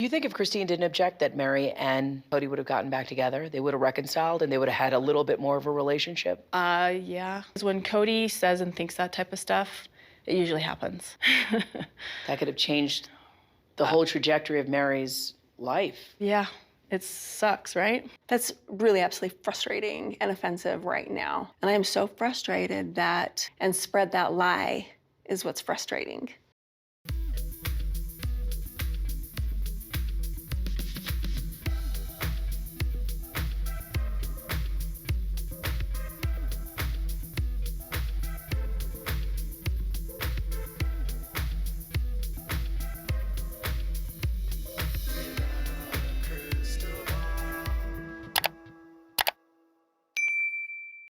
You think if Christine didn't object that Meri and Kody would have gotten back together, they would have reconciled and they would have had a little bit more of a relationship? Yeah. When Kody says and thinks that type of stuff, it usually happens. That could have changed the whole trajectory of Meri's life. Yeah, it sucks, right? That's really absolutely frustrating and offensive right now. And I am so frustrated that, and spread that lie is what's frustrating.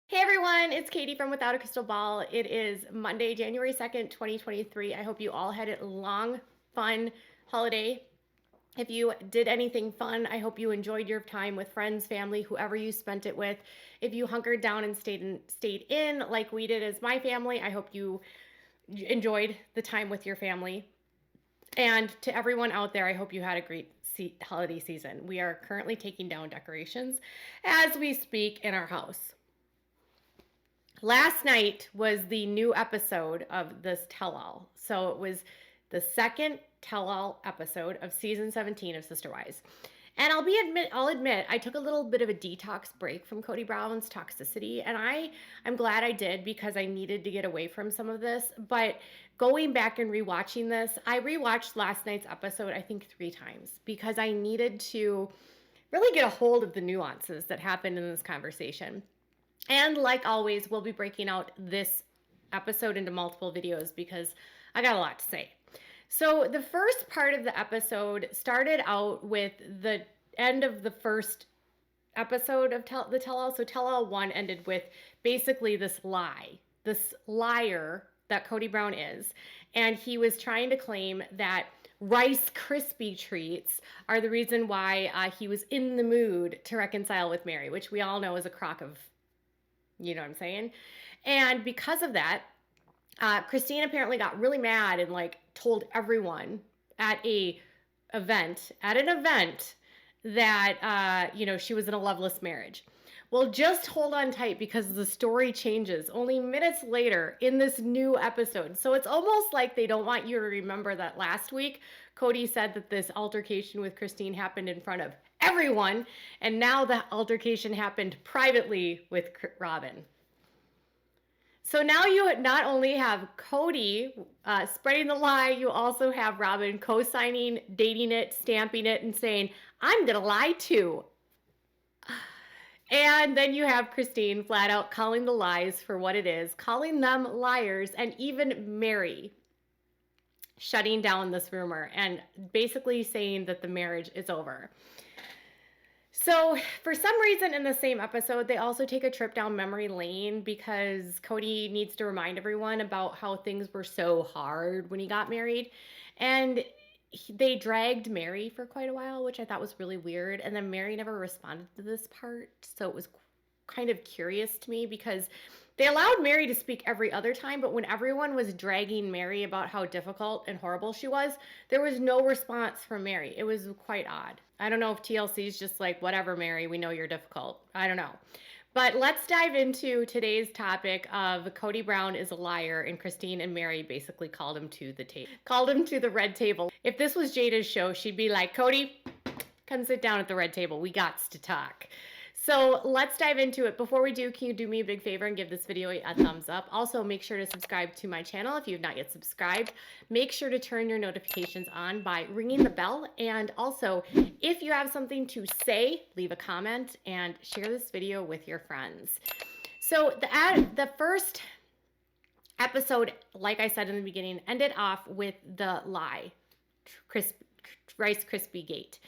Hey everyone, it's Katie from Without a Crystal Ball. It is Monday, January 2nd, 2023. I hope you all had a long, fun holiday. If you did anything fun, I hope you enjoyed your time with friends, family, whoever you spent it with. If you hunkered down and stayed in like we did as my family, I hope you enjoyed the time with your family. And to everyone out there, I hope you had a great holiday season. We are currently taking down decorations as we speak in our house. Last night was the new episode of this tell-all. So it was the second tell-all episode of season 17 of Sister Wives. And I'll admit, I took a little bit of a detox break from Kody Brown's toxicity, and I'm glad I did because I needed to get away from some of this. But going back and rewatching this, I rewatched last night's episode, I think 3 times, because I needed to really get a hold of the nuances that happened in this conversation. And like always, we'll be breaking out this episode into multiple videos because I got a lot to say. So the first part of the episode started out with the end of the first episode of the tell-all. So tell-all 1 ended with basically this lie, this liar that Kody Brown is. And he was trying to claim that Rice Krispie treats are the reason why he was in the mood to reconcile with Meri, which we all know is a crock of, you know what I'm saying? And because of that, Christine apparently got really mad and like told everyone at an event that, she was in a loveless marriage. Well, just hold on tight because the story changes only minutes later in this new episode. So it's almost like they don't want you to remember that last week Kody said that this altercation with Christine happened in front of everyone, and now the altercation happened privately with Robyn. So now you not only have Kody spreading the lie, you also have Robyn co-signing, dating it, stamping it, and saying, I'm gonna lie too. And then you have Christine flat out calling the lies for what it is, calling them liars, and even Meri shutting down this rumor and basically saying that the marriage is over. So for some reason in the same episode, they also take a trip down memory lane because Kody needs to remind everyone about how things were so hard when he got married. And they dragged Meri for quite a while, which I thought was really weird. And then Meri never responded to this part. So it was kind of curious to me because they allowed Meri to speak every other time, but when everyone was dragging Meri about how difficult and horrible she was, there was no response from Meri. It was quite odd. I don't know if TLC's just like, whatever, Meri, we know you're difficult. I don't know. But let's dive into today's topic of Kody Brown is a liar, and Christine and Meri basically called him to the red table. If this was Jada's show, she'd be like, Kody, come sit down at the red table. We gots to talk. So let's dive into it. Before we do, can you do me a big favor and give this video a thumbs up? Also, make sure to subscribe to my channel if you have not yet subscribed. Make sure to turn your notifications on by ringing the bell. And also, if you have something to say, leave a comment and share this video with your friends. So the first episode, like I said in the beginning, ended off with the lie, Rice Krispie Gate.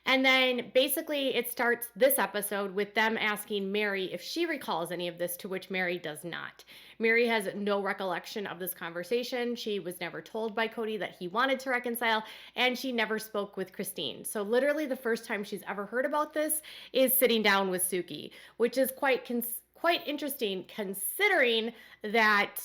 And then basically it starts this episode with them asking Meri if she recalls any of this, to which Meri does not. Meri has no recollection of this conversation. She was never told by Kody that he wanted to reconcile, and she never spoke with Christine. So literally the first time she's ever heard about this is sitting down with Suki, which is quite interesting considering that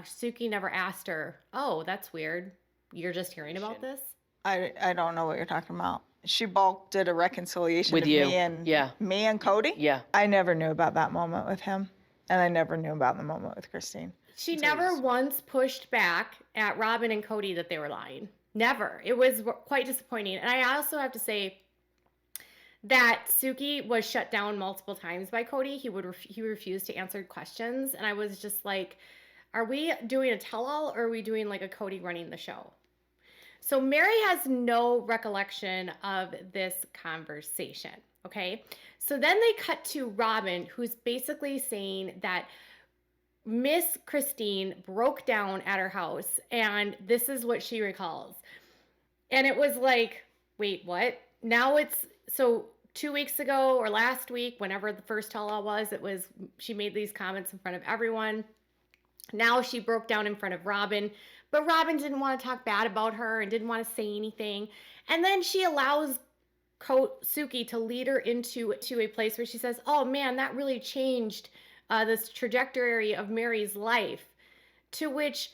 Suki never asked her, oh, that's weird. You're just hearing about this? I don't know what you're talking about. she did a reconciliation With of you. me and Kody. Yeah. I never knew about that moment with him, and I never knew about the moment with Christine. She never once pushed back at Robyn and Kody that they were lying. Never. It was quite disappointing. And I also have to say that Suki was shut down multiple times by Kody. He refused to answer questions, and I was just like, are we doing a tell-all, or are we doing like a Kody running the show? So Meri has no recollection of this conversation, okay? So then they cut to Robyn, who's basically saying that Miss Christine broke down at her house, and this is what she recalls. And it was like, wait, what? Now it's, so 2 weeks ago or last week, whenever the first tell-all was, she made these comments in front of everyone. Now she broke down in front of Robyn, but Robyn didn't want to talk bad about her and didn't want to say anything. And then she allows Suki to lead her into a place where she says, oh man, that really changed this trajectory of Meri's life. To which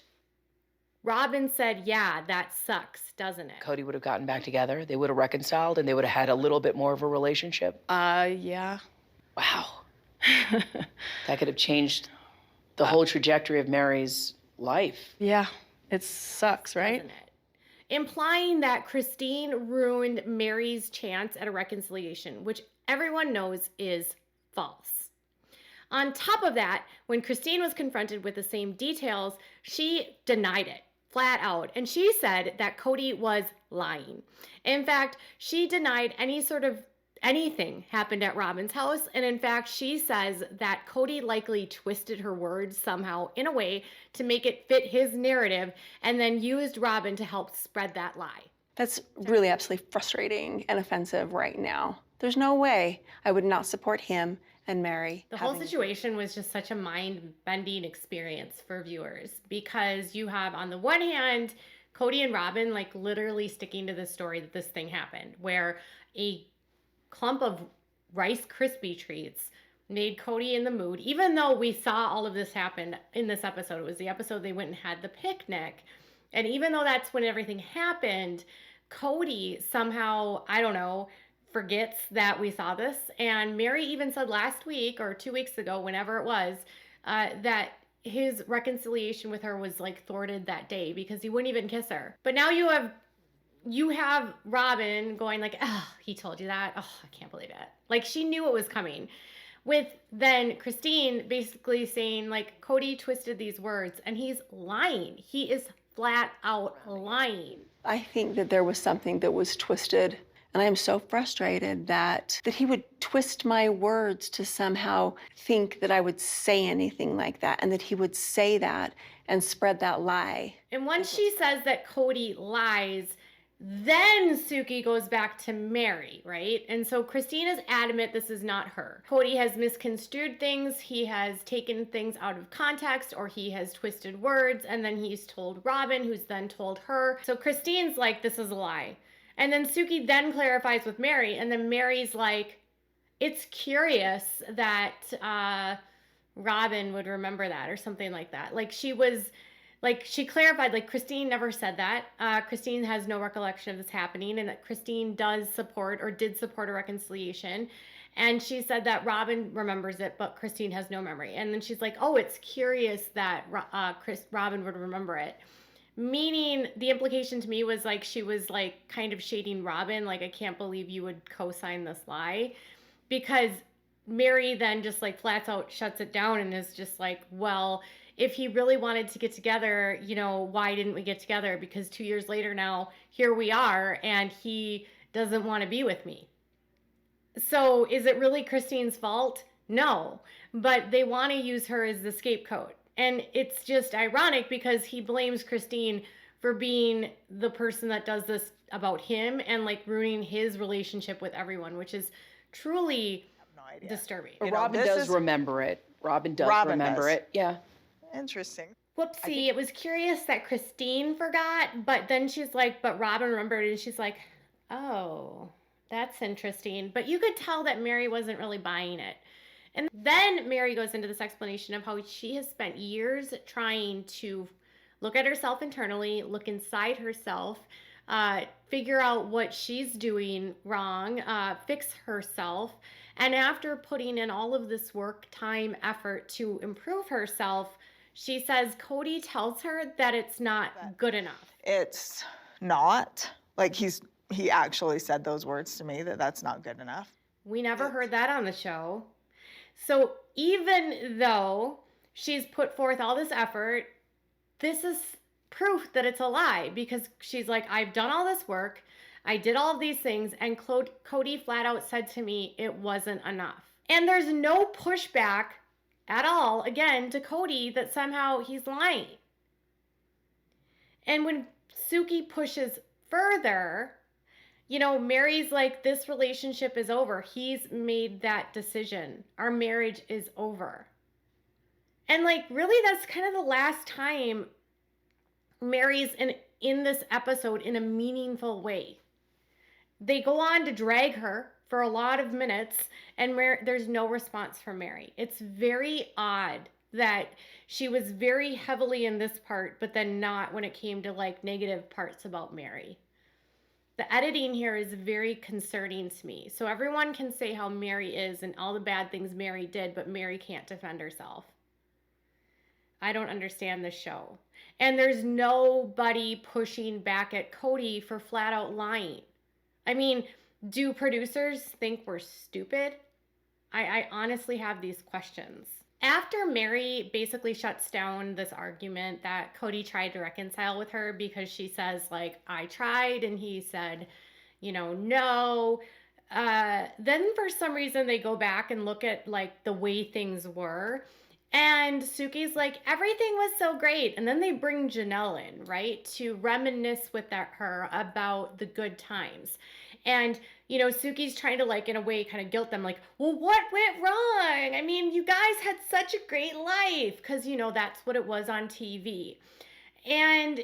Robyn said, yeah, that sucks, doesn't it? Kody would have gotten back together. They would have reconciled, and they would have had a little bit more of a relationship. Yeah. Wow. That could have changed the whole trajectory of Meri's life. Yeah. It sucks, right? Doesn't it? Implying that Christine ruined Meri's chance at a reconciliation, which everyone knows is false. On top of that, when Christine was confronted with the same details, she denied it flat out. And she said that Kody was lying. In fact, she denied any sort of anything happened at Robyn's house. And in fact, she says that Kody likely twisted her words somehow in a way to make it fit his narrative and then used Robyn to help spread that lie. That's really absolutely frustrating and offensive right now. There's no way I would not support him and Meri. The whole situation was just such a mind-bending experience for viewers, because you have, on the one hand, Kody and Robyn like literally sticking to the story that this thing happened, where a clump of Rice Krispie treats made Kody in the mood, even though we saw all of this happen in this episode. It was the episode they went and had the picnic. And even though that's when everything happened, Kody somehow, I don't know, forgets that we saw this. And Meri even said last week or 2 weeks ago, whenever it was, that his reconciliation with her was like thwarted that day because he wouldn't even kiss her. But now you have Robyn going like, oh, he told you that? Oh, I can't believe it. Like, she knew it was coming. With then Christine basically saying like, Kody twisted these words, and he's lying. He is flat out lying. I think that there was something that was twisted, and I am so frustrated that he would twist my words to somehow think that I would say anything like that, and that he would say that and spread that lie. And once she says that Kody lies, then Suki goes back to Meri, right? And so Christine is adamant this is not her. Kody has misconstrued things, he has taken things out of context, or he has twisted words, and then he's told Robyn, who's then told her. So Christine's like, this is a lie. And then Suki then clarifies with Meri, and then Meri's like, it's curious that Robyn would remember that, or something like that. Like, she clarified, like, Christine never said that. Christine has no recollection of this happening, and that Christine did support a reconciliation. And she said that Robyn remembers it, but Christine has no memory. And then she's like, oh, it's curious that Robyn would remember it. Meaning, the implication to me was like, she was like kind of shading Robyn, like, I can't believe you would co-sign this lie. Because Meri then just like flats out shuts it down and is just like, well, if he really wanted to get together, you know, why didn't we get together? Because 2 years later now, here we are, and he doesn't want to be with me. So is it really Christine's fault? No, but they want to use her as the scapegoat. And it's just ironic because he blames Christine for being the person that does this about him and like ruining his relationship with everyone, which is truly disturbing. But Robyn does remember it. Robyn does remember it. Yeah. Interesting. Whoopsie, it was curious that Christine forgot, but then she's like, but Robyn remembered it, and she's like, oh, that's interesting. But you could tell that Meri wasn't really buying it. And then Meri goes into this explanation of how she has spent years trying to look at herself internally, look inside herself, figure out what she's doing wrong, fix herself. And after putting in all of this work, time, effort to improve herself, she says Kody tells her that it's not good enough. It's not. Like, he actually said those words to me, that that's not good enough. We never heard that on the show. So even though she's put forth all this effort, this is proof that it's a lie, because she's like, I've done all this work, I did all of these things, and Kody flat out said to me it wasn't enough. And there's no pushback at all, again, to Kody that somehow he's lying. And when Suki pushes further, you know, Meri's like, this relationship is over. He's made that decision. Our marriage is over. And like, really, that's kind of the last time Meri's in this episode in a meaningful way. They go on to drag her for a lot of minutes, and there's no response from Meri. It's very odd that she was very heavily in this part, but then not when it came to like negative parts about Meri. The editing here is very concerning to me. So everyone can say how Meri is and all the bad things Meri did, but Meri can't defend herself. I don't understand this show. And there's nobody pushing back at Kody for flat out lying. I mean, do producers think we're stupid? I honestly have these questions. After Meri basically shuts down this argument that Kody tried to reconcile with her, because she says, like, I tried, and he said, you know, no. Then for some reason they go back and look at like the way things were. And Suki's like, everything was so great. And then they bring Janelle in, right, to reminisce with her about the good times. And, you know, Suki's trying to, like, in a way, kind of guilt them, like, well, what went wrong? I mean, you guys had such a great life, because, you know, that's what it was on TV. And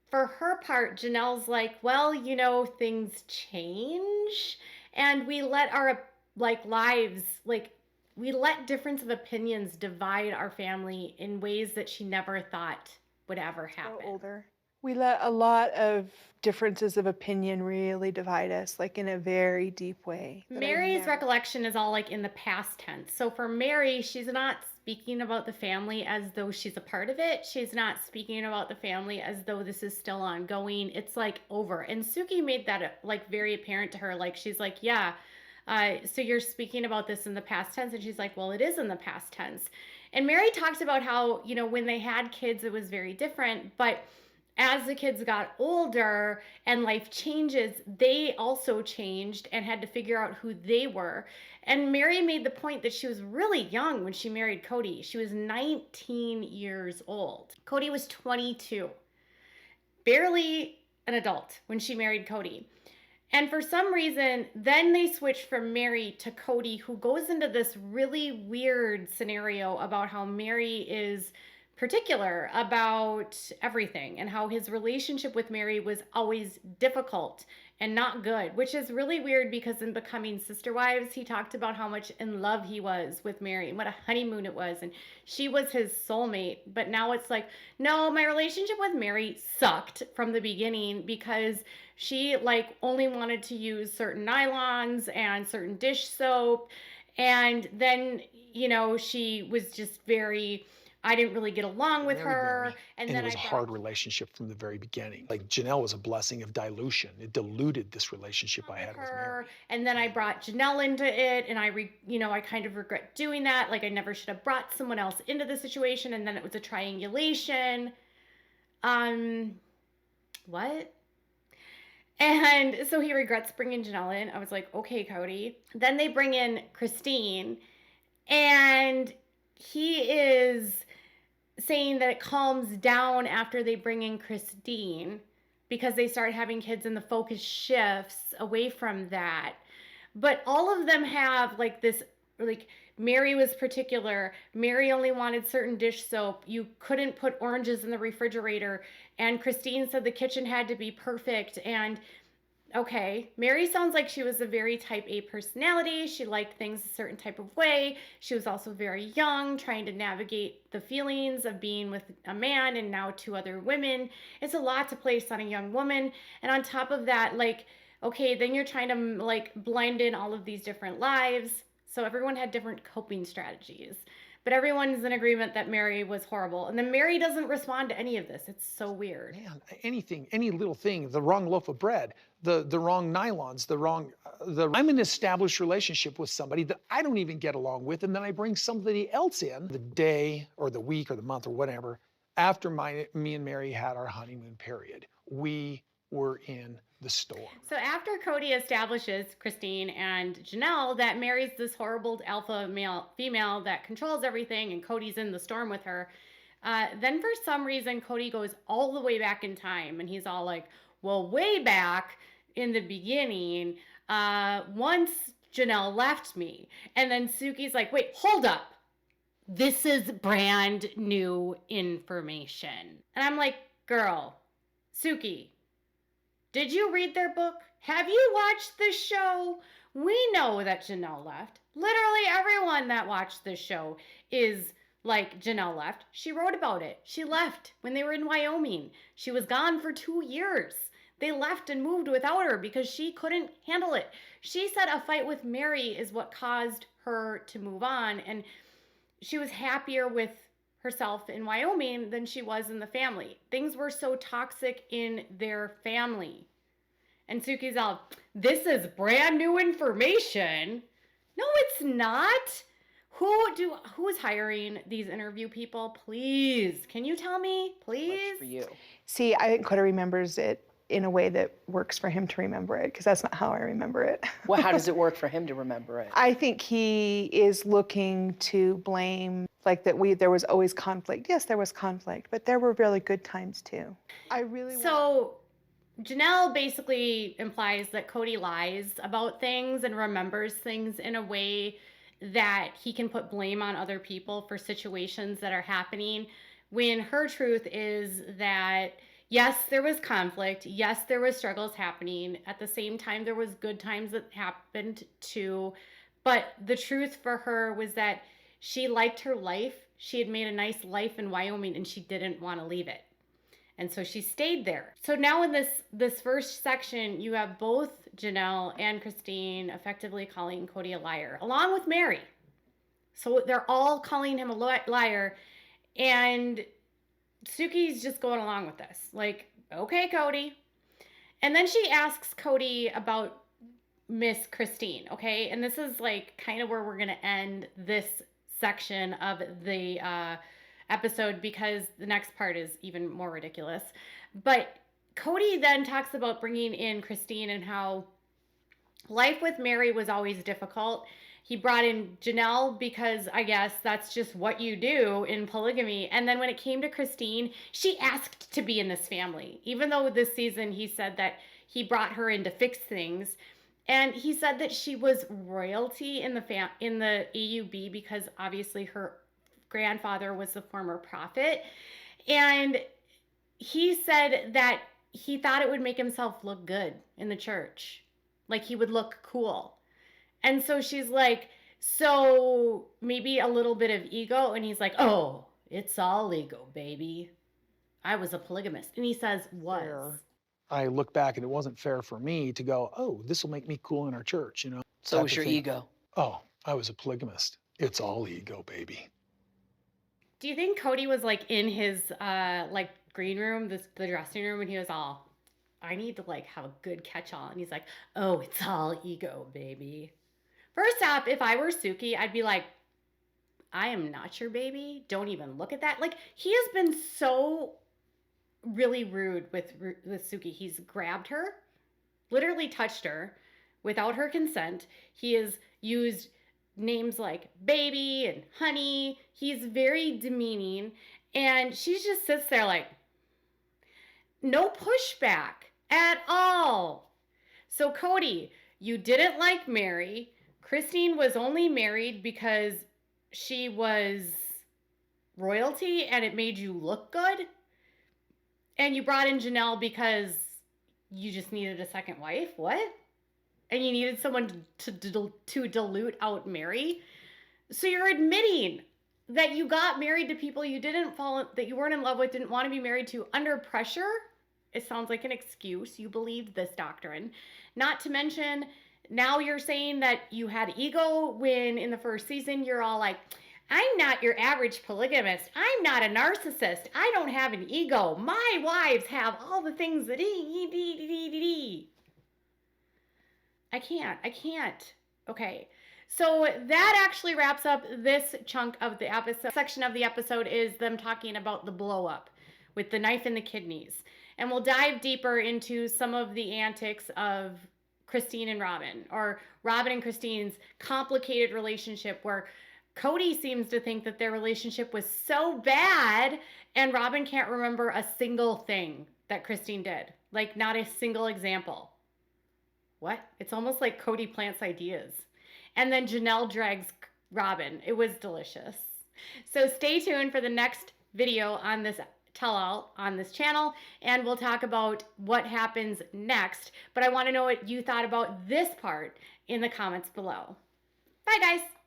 for her part, Janelle's like, well, you know, things change, and we let our, like, lives, like, we let difference of opinions divide our family in ways that she never thought would ever happen. Older. We let a lot of differences of opinion really divide us, like in a very deep way. Meri's recollection is all like in the past tense. So for Meri, she's not speaking about the family as though she's a part of it. She's not speaking about the family as though this is still ongoing. It's like over. And Suki made that like very apparent to her. Like, she's like, yeah, so you're speaking about this in the past tense? And she's like, well, it is in the past tense. And Meri talks about how, you know, when they had kids, it was very different. But as the kids got older and life changes, they also changed and had to figure out who they were. And Meri made the point that she was really young when she married Kody. She was 19 years old. Kody was 22, barely an adult when she married Kody. And for some reason, then they switched from Meri to Kody, who goes into this really weird scenario about how Meri is particular about everything and how his relationship with Meri was always difficult and not good, which is really weird because in Becoming Sister Wives, he talked about how much in love he was with Meri and what a honeymoon it was, and she was his soulmate. But now it's like, no, my relationship with Meri sucked from the beginning because she like only wanted to use certain nylons and certain dish soap, and then, you know, she was just very, I didn't really get along with her. And then it was a hard relationship from the very beginning. Like, Janelle was a blessing of dilution. It diluted this relationship I had with Meri. And then I brought Janelle into it, and I kind of regret doing that. Like, I never should have brought someone else into the situation, and then it was a triangulation. What? And so he regrets bringing Janelle in. I was like, okay, Kody. Then they bring in Christine, and he is saying that it calms down after they bring in Christine because they start having kids and the focus shifts away from that. But all of them have like this, like, Meri was particular. Meri only wanted certain dish soap. You couldn't put oranges in the refrigerator. And Christine said the kitchen had to be perfect. And okay, Meri sounds like she was a very type A personality. She liked things a certain type of way. She was also very young, trying to navigate the feelings of being with a man and now 2 other women. It's a lot to place on a young woman. And on top of that, like, okay, then you're trying to like blend in all of these different lives. So everyone had different coping strategies. But everyone's in agreement that Meri was horrible. And then Meri doesn't respond to any of this. It's so weird. Man, anything, any little thing, the wrong loaf of bread, the wrong nylons, I'm in an established relationship with somebody that I don't even get along with, and then I bring somebody else in the day or the week or the month or whatever after me and Meri had our honeymoon period. We were in the storm. So after Kody establishes Christine and Janelle that Meri's this horrible alpha male female that controls everything and Kody's in the storm with her, then for some reason Kody goes all the way back in time and he's all like, well, way back in the beginning, once Janelle left me. And then Suki's like, wait, hold up. This is brand new information. And I'm like, girl, Suki, did you read their book? Have you watched this show? We know that Janelle left. Literally everyone that watched this show is like, Janelle left. She wrote about it. She left when they were in Wyoming. She was gone for 2 years. They left and moved without her because she couldn't handle it. She said a fight with Meri is what caused her to move on. And she was happier with herself in Wyoming than she was in the family. Things were so toxic in their family. And Suki's all, this is brand new information. No, it's not. Who's hiring these interview people? Please, can you tell me, please? Much for you. See, I think Kody remembers it in a way that works for him to remember it, because that's not how I remember it. Well, how does it work for him to remember it? I think he is looking to blame, like there was always conflict. Yes, there was conflict, but there were really good times too. I really So Janelle basically implies that Kody lies about things and remembers things in a way that he can put blame on other people for situations that are happening, when her truth is that yes, there was conflict. Yes, there was struggles happening. At the same time, there was good times that happened too. But the truth for her was that she liked her life. She had made a nice life in Wyoming and she didn't want to leave it. And so she stayed there. So now in this first section, you have both Janelle and Christine effectively calling Kody a liar, along with Meri. So they're all calling him a liar. And Suki's just going along with this. Like, okay, Kody. And then she asks Kody about Miss Christine, okay? And this is like kind of where we're going to end this section of the episode, because the next part is even more ridiculous. But Kody then talks about bringing in Christine and how life with Meri was always difficult. He brought in Janelle because I guess that's just what you do in polygamy. And then when it came to Christine, she asked to be in this family. Even though this season he said that he brought her in to fix things. And he said that she was royalty in the AUB because obviously her grandfather was the former prophet. And he said that he thought it would make himself look good in the church. Like he would look cool. And so she's like, so maybe a little bit of ego. And he's like, oh, it's all ego, baby. I was a polygamist. And he says, was. Fair. I look back and it wasn't fair for me to go, oh, this will make me cool in our church, you know? So was your ego. Oh, I was a polygamist. It's all ego, baby. Do you think Kody was like in his like green room, the dressing room, and he was all, I need to like have a good catch-all. And he's like, oh, it's all ego, baby. First off, if I were Suki, I'd be like, I am not your baby. Don't even look at that. Like, he has been so really rude with Suki. He's grabbed her, literally touched her without her consent. He has used names like baby and honey. He's very demeaning. And she just sits there like, no pushback at all. So Kody, you didn't like Meri. Christine was only married because she was royalty and it made you look good. And you brought in Janelle because you just needed a second wife? What? And you needed someone to dilute out Meri? So you're admitting that you got married to people that you weren't in love with, didn't want to be married to under pressure? It sounds like an excuse. You believed this doctrine. Not to mention, now you're saying that you had ego when in the first season you're all like, I'm not your average polygamist. I'm not a narcissist. I don't have an ego. My wives have all the things that I can't. Okay. So that actually wraps up this chunk of the episode. Section of the episode is them talking about the blow up with the knife in the kidneys. And we'll dive deeper into some of the antics of Christine and Robyn, or Robyn and Christine's complicated relationship, where Kody seems to think that their relationship was so bad and Robyn can't remember a single thing that Christine did. Like, not a single example. What? It's almost like Kody plants ideas. And then Janelle drags Robyn. It was delicious. So stay tuned for the next video on this tell-all on this channel, and we'll talk about what happens next. But I want to know what you thought about this part in the comments below. Bye, guys.